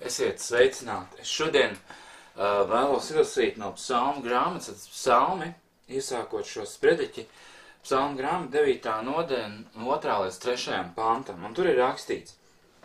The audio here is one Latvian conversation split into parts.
Esiet sveicināti. Es šodien vēlos izlasīt no psalmu grāmatas, psalmi, iesākot šo sprediķi, psalmu grāmata 9. nodaļa, 2. līdz 3. pantam. Un tur ir rakstīts: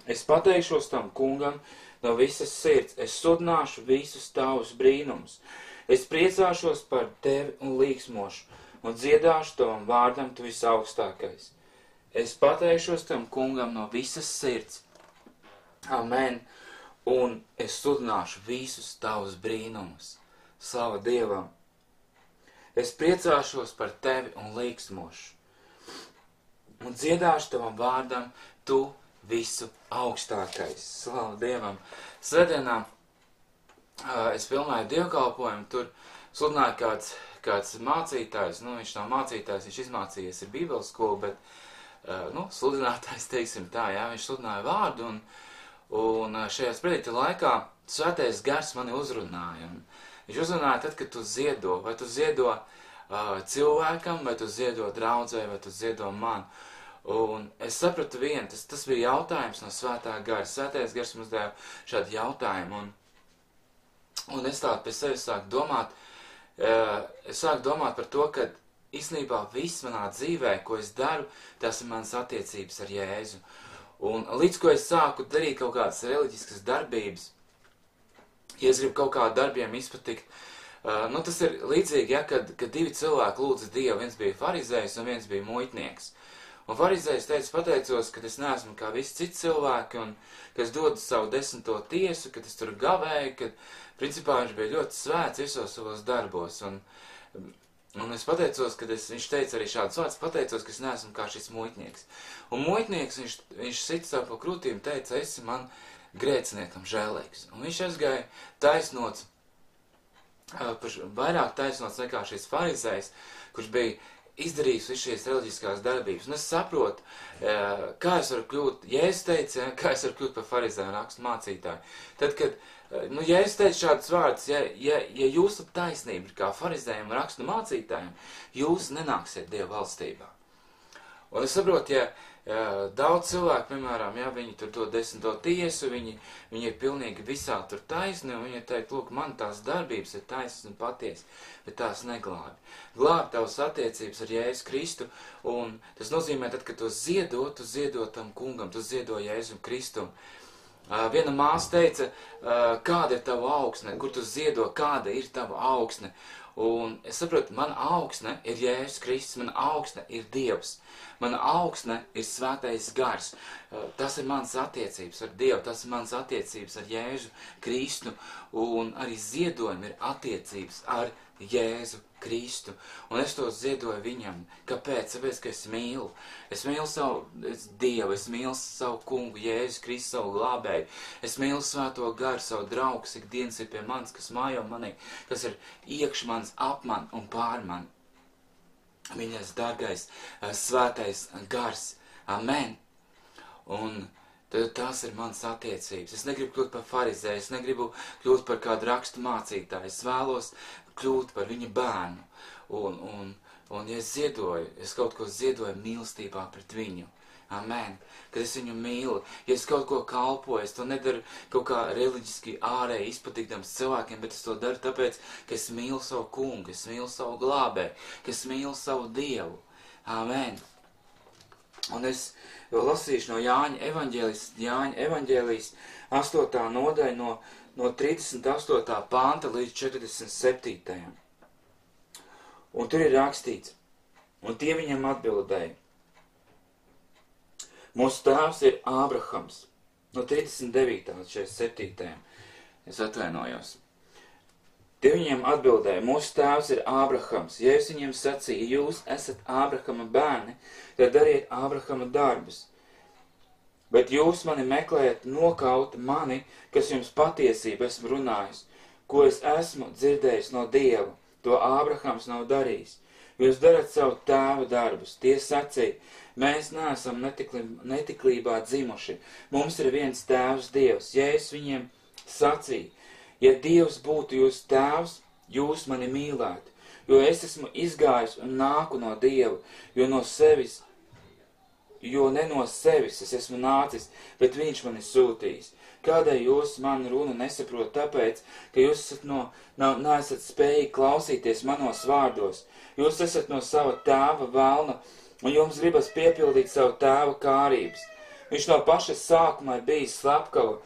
Es pateikšos tam kungam no visas sirds, es sludināšu visus tavus brīnumus. Es priecāšos par tevi un līksmošu, un dziedāšu tavam vārdam tu visaugstākais. Es pateikšos tam kungam no visas sirds. Amen. Un es sludināšu visus tavus brīnumus. Slava Dievam! Es priecāšos par tevi un līksmošu, un dziedāšu tavam vārdam tu visu augstākais. Slava Dievam! Svētdienā es filmēju dievkalpojumu, tur sludināja kāds mācītājs, viņš nav mācītājs, viņš izmācījies ir Bībeles skolu, bet sludinātājs, teiksim tā, jā, viņš sludināja vārdu, un šajā sprediķa laikā Svētais Gars mani uzrunāja. Viņš uzrunāja tad, kad tu ziedo, vai tu ziedo cilvēkam, vai tu ziedo draudzē, vai tu ziedo man. Un es sapratu vienu, tas bija jautājums no Svētā Gara. Svētais Gars mums deva šādu jautājumu, un es tādu pie sevis sāku domāt, par to, ka īstenībā viss manā dzīvē, ko es daru, tas ir manas attiecības ar Jēzu. Un līdz ko es sāku darīt kaut kādas reliģiskas darbības, ja es gribu kaut kādu darbiem izpatikt, tas ir līdzīgi, ja, kad divi cilvēki lūdza Dievu, viens bija farizējs un viens bija muitnieks. Un farizējs teica, pateicos, ka es neesmu kā visi citi cilvēki, un ka es dodu savu 10. tiesu, ka es tur gavēju, ka principā viņš bija ļoti svēts visos savos darbos. Un es pateicos, viņš teica arī šādus vārdus, pateicos, ka es neesmu kā šis muitnieks. Un muitnieks, viņš sita savu pa krūtīm, teica, esi man grēciniekam žēlīgs. Un viņš aizgāja taisnots, vairāk taisnots nekā šis farizējs, kurš bija izdarījis visu šīs reliģiskās darbības. Un es saprotu, kā es varu kļūt, Jēzus teica, kā es varu kļūt par farizēju un rakstu mācītāju. Tad, kad Jēzus teica šādus vārdus, ja jūsu taisnība ir kā farizējiem un rakstu mācītājiem, jūs nenāksiet Dieva valstībā. Un es saprotu, ja daudz cilvēku, piemēram, ja viņi tur dod 10. tiesu, viņi ir pilnīgi visā tur taisni, un viņi teikt, lūk, man tās darbības ir taisnas un patiesas, bet tās neglābi. Glābi tavas attiecības ar Jēzu Kristu, un tas nozīmē, tad, kad tu ziedo tam kungam, tu ziedo Jēzu Kristu. Viena māsa teica, kāda ir tava augsne, kur tu ziedo, kāda ir tava augsne. Un es saprotu, mana augsne ir Jēzus Kristus, mana augsne ir Dievs, mana augsne ir Svētais Gars. Tas ir mans attiecības ar Dievu, tas ir mans attiecības ar Jēzu Kristu, un arī ziedojumi ir attiecības ar Jēzu Kristu. Un es to ziedoju viņam. Kāpēc? Tāpēc, ka es mīlu. Es mīlu savu Dievu, es mīlu savu kungu, Jēzu Kristu, savu glābēju. Es mīlu Svēto Garu, savu draugu, ik dienas ir pie manis, kas mājo manī, kas ir iekš manis, ap man un pār man. Mīļais, dārgais, Svētais Gars. Amen. Un tās ir manas attiecības. Es negribu kļūt par farizēju, es negribu kļūt par kādu rakstu mācītāju. Es vēlos kļūt par viņa bērnu. Un ja es ziedoju, es kaut ko ziedoju mīlestībā pret viņu. Amen. Kad es viņu mīlu, ja es kaut ko kalpoju, es to nedaru kaut kā reliģiski ārēji izpatikdams cilvēkiem, bet es to daru tāpēc, ka es mīlu savu kungu, es mīlu savu glābēju, ka es mīlu savu Dievu. Amen. Un es lasīšu no Jāņa evaņģēlijas 8. nodaļa no 38. panta līdz 47. Un tur ir rakstīts, un tie viņam atbildēja: Mūsu tēvs ir Ābrahams. No 39. līdz 47. Es atvainojos. Tie viņiem atbildēja: Mūsu tēvs ir Ābrahams. Ja es viņiem sacīju, jūs esat Ābrahama bērni, tad dariet Ābrahama darbus. Bet jūs mani meklējat nokaut mani, kas jums patiesību esmu runājis, ko es esmu dzirdējis no Dieva, to Ābrahams nav darījis. Jūs darat savu tēva darbus. Tie sacīja: Mēs neesam netiklībā dzimuši. Mums ir viens tēvs Dievs. Ja es viņiem sacīju: Ja Dievs būtu jūsu tēvs, jūs mani mīlētu, jo es esmu izgājis un nāku no Dieva, jo ne no sevis es esmu nācis, bet viņš mani sūtījis. Kādēļ jūs manu runu nesaprot? Tāpēc, ka jūs neesat spējīgi klausīties manos vārdos. Jūs esat no sava tēva velna, un jums gribas piepildīt savu tēva kārības. Viņš no paša sākuma ir bijis slepkava.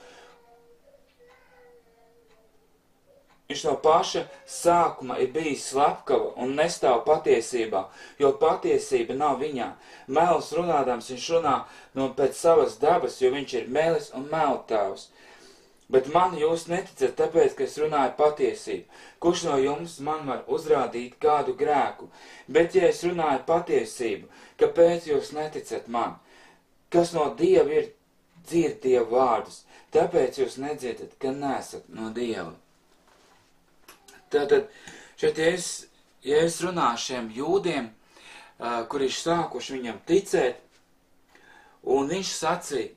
Viņš no paša sākuma ir bijis slepkava un nestāv patiesībā, jo patiesība nav viņā. Melus runādams viņš runā pēc savas dabas, jo viņš ir melis un meltavs. Bet man jūs neticat, tāpēc, ka es runāju patiesību. Kurš no jums man var uzrādīt kādu grēku? Bet, ja es runāju patiesību, kāpēc jūs neticat man? Kas no Dieva ir, dzird Dieva vārdus, tāpēc jūs nedzirdat, ka nesat no Dieva. Tātad, šeit, ja es runāju šiem jūdiem, kuri ir sākuši viņam ticēt, un viņš sacīja,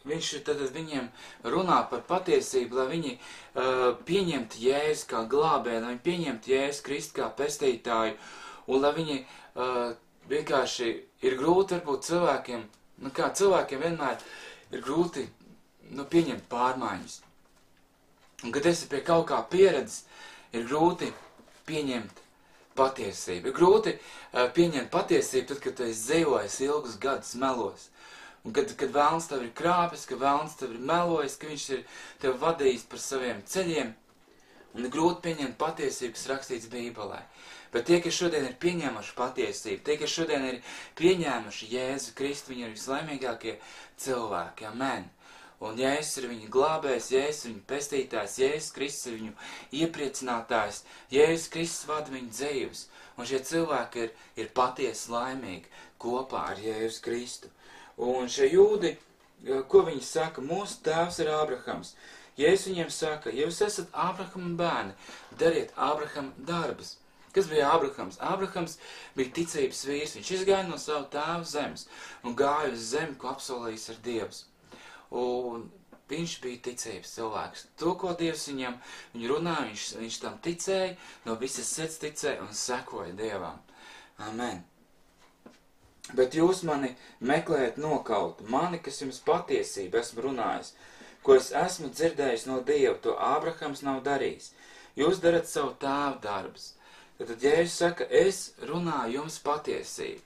viņš tad viņiem runā par patiesību, lai viņi pieņemtu Jēzu kā glābēju, lai viņi pieņemtu Jēzu Kristu kā pestītāju, un lai viņi vienkārši ir grūti varbūt cilvēkiem, kā cilvēkiem vienmēr ir grūti pieņemt pārmaiņas. Un, kad esi pie kaut kā pieredzes, ir grūti pieņemt patiesību. Ir grūti pieņemt patiesību tad, kad tu esi dzīvojis ilgus gadus melos. Un kad vēlns tev ir krāpis, ka vēlns tev ir melojis, ka viņš ir tev vadījis par saviem ceļiem. Un ir grūti pieņemt patiesību, kas rakstīts Bībelē. Bet tie, kas šodien ir pieņēmuši patiesību, tie, kas šodien ir pieņēmuši Jēzu Kristu, viņi ir vislaimīgākie cilvēki. Amen. Un Jēzus ir viņu glābējs, Jēzus ir viņu pestītājs, Jēzus Kristus ir viņu iepriecinātājs, Jēzus Kristus vada viņu dzīves. Un šie cilvēki ir patiesi laimīgi kopā ar Jēzus Kristu. Un šie jūdi, ko viņi saka, mūsu tēvs ir Ābrahams. Jēzus viņiem saka, ja jūs esat Ābrahama bērni, dariet Ābrahama darbus. Kas bija Ābrahams? Ābrahams bija ticības vīrs, viņš izgāja no savu tēvu zemes un gāja uz zemi, ko apsolījis ar Dievs. Un viņš bija ticības cilvēks. To, ko Dievs viņu runāja, viņš tam ticēja, no visas sirds ticēja un sekoja Dievam. Amen. Bet jūs mani meklējat nokaut, mani, kas jums patiesība esmu runājis, ko es esmu dzirdējis no Dieva, to Ābrahams nav darījis. Jūs darat savu tēvu darbus. Tad Jēzus saka, es runāju jums patiesību.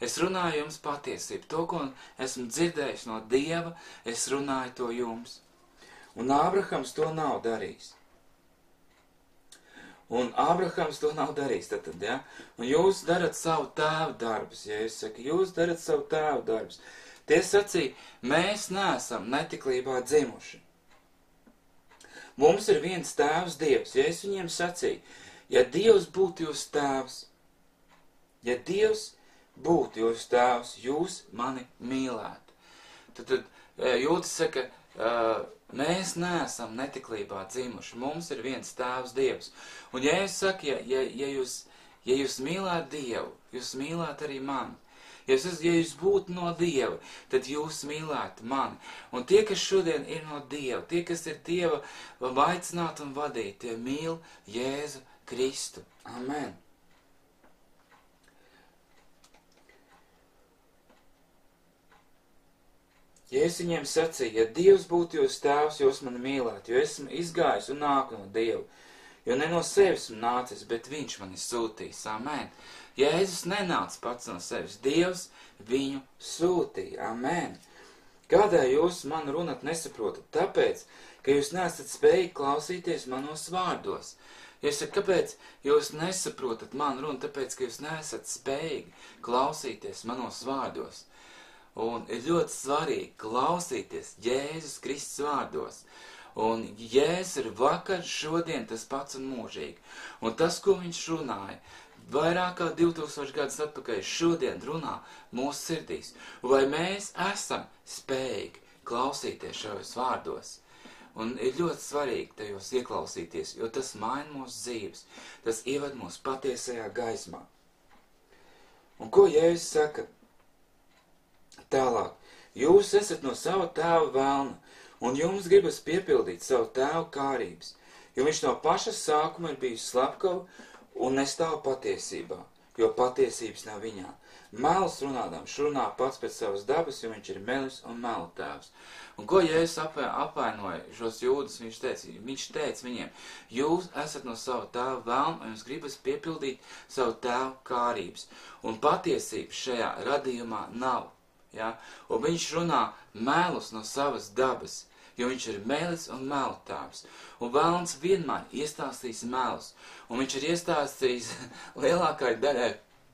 Es runāju jums patiesību. To, ko esmu dzirdējis no Dieva, es runāju to jums. Un Ābrahams to nav darījis. Ja? Un jūs darat savu tēvu darbus, ja es saku, jūs darat savu tēvu darbus. Tie sacīja, mēs neesam netiklībā dzimuši. Mums ir viens tēvs Dievs, ja es viņiem sacīju, ja Dievs būtu jūs tēvs, ja Dievs būtu jūs tēvs, jūs mani mīlētu. Tad jūdas saka, mēs neesam netiklībā dzimuši, mums ir viens tēvs Dievs. Un ja es saku, ja jūs mīlētu Dievu, jūs mīlētu arī mani. Ja jūs būtu no Dieva, tad jūs mīlētu mani. Un tie, kas šodien ir no Dieva, tie, kas ir Dieva aicināti un vadīti, tie mīl Jēzu Kristu. Amen. Ja es viņiem sacīju, ja Dievs būtu jūs tēvs, jūs mani mīlētu, jo esmu izgājis un nāku no Dieva, jo ne no sevis esmu nācis, bet viņš mani sūtīs. Amen. Jēzus nenāca pats no sevis, Dievs viņu sūtīja. Amen. Kādēļ jūs manu runāt nesaprotat? Tāpēc, ka jūs neesat spējīgi klausīties manos vārdos. Ja es saku, kāpēc jūs nesaprotat manu runu? Tāpēc, ka jūs neesat spējīgi klausīties manos vārdos. Un ir ļoti svarīgi klausīties Jēzus Kristus vārdos. Un Jēzus ir vakar, šodien tas pats un mūžīgi. Un tas, ko viņš runāja, vairāk kā 2000 gadus atpakaļ, šodien runā mūsu sirdīs. Vai mēs esam spējīgi klausīties šajos vārdos? Un ir ļoti svarīgi tajos ieklausīties, jo tas maina mūsu dzīves. Tas ieved mūsu patiesajā gaismā. Un ko Jēzus saka? Tālāk, jūs esat no sava tēva velna, un jums gribas piepildīt savu tēvu kārības, jo viņš no paša sākuma ir bijis slepkava un nestāv patiesībā, jo patiesības nav viņā. Melus runādams runā pats pēc savas dabas, jo viņš ir melis un melu tēvs. Un ko Jēzus apvainoja šos jūdus? Viņš teica viņiem, jūs esat no sava tēva vēlna, un jūs gribas piepildīt savu tēvu kārības. Un patiesības šajā radījumā nav. Ja? Un viņš runā melus no savas dabas, jo viņš ir melis un melu tēvs. Un vēlns vienmēr iestāstīs melus. Un viņš ir iestāstījis lielākai daļai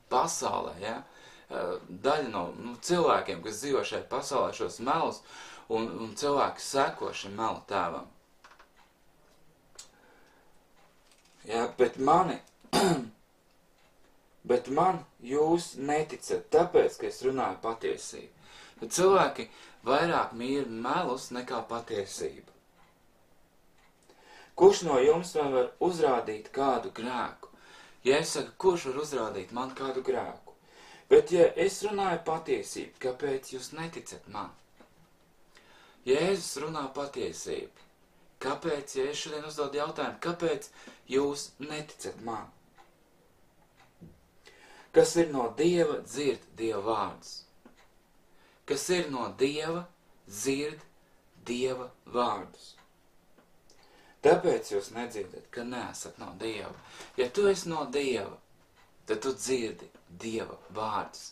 pasaulē, ja? Daļa no cilvēkiem, kas dzīvo šajā pasaulē, šos melus, un cilvēki seko šim melu tēvam. Ja, bet man jūs neticat, tāpēc, ka es runāju patiesību. Bet cilvēki vairāk mīl melus nekā patiesību. Kurš no jums man var uzrādīt kādu grēku? Ja es saku, kurš var uzrādīt man kādu grēku? Bet ja es runāju patiesību, kāpēc jūs neticat man? Jēzus runā patiesību. Kāpēc, ja es šodien uzdodu jautājumu, kāpēc jūs neticat man? Kas ir no Dieva, dzird Dieva vārdus. Kas ir no Dieva, dzird Dieva vārdus. Tāpēc jūs nedzirdat, ka neesat no Dieva. Ja tu esi no Dieva, tad tu dzirdi Dieva vārdus.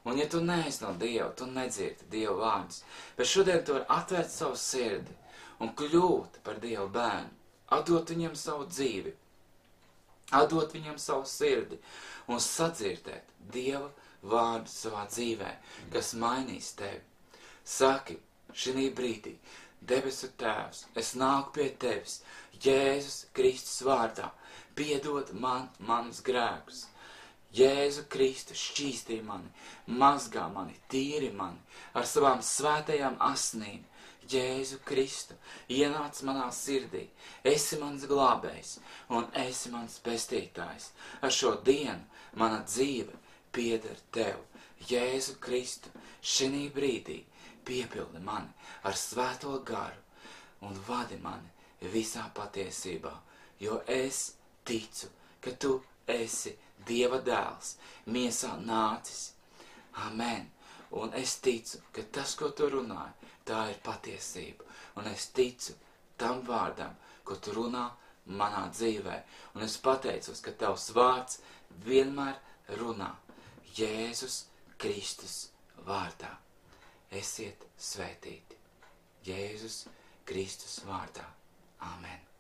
Un ja tu neesi no Dieva, tu nedzirdi Dieva vārdus. Bet šodien tu vari atvērt savu sirdi un kļūt par Dieva bērnu. Atdot viņam savu dzīvi. Atdot viņam savu sirdi un sadzirdēt Dieva vārdu savā dzīvē, kas mainīs tevi. Saki šī brīdī, debesu Tēvs, es nāku pie tevis, Jēzus Kristus vārdā, piedod man manus grēkus. Jēzu Kristu šķīstī mani, mazgā mani, tīri mani ar savām svētajām asnīm. Jēzu Kristu, ienāc manā sirdī, esi mans glābējs un esi mans pestītājs. Ar šo dienu mana dzīve pieder tev. Jēzu Kristu, šī brīdī piepildi mani ar svēto garu un vadi mani visā patiesībā, jo es ticu, ka tu esi Dieva dēls, miesā nācis. Amen. Un es ticu, ka tas, ko tu runāji, tā ir patiesība. Un es ticu tam vārdam, ko tu runā manā dzīvē. Un es pateicos, ka tavs vārds vienmēr runā Jēzus Kristus vārdā. Esiet svētīti Jēzus Kristus vārdā. Amen.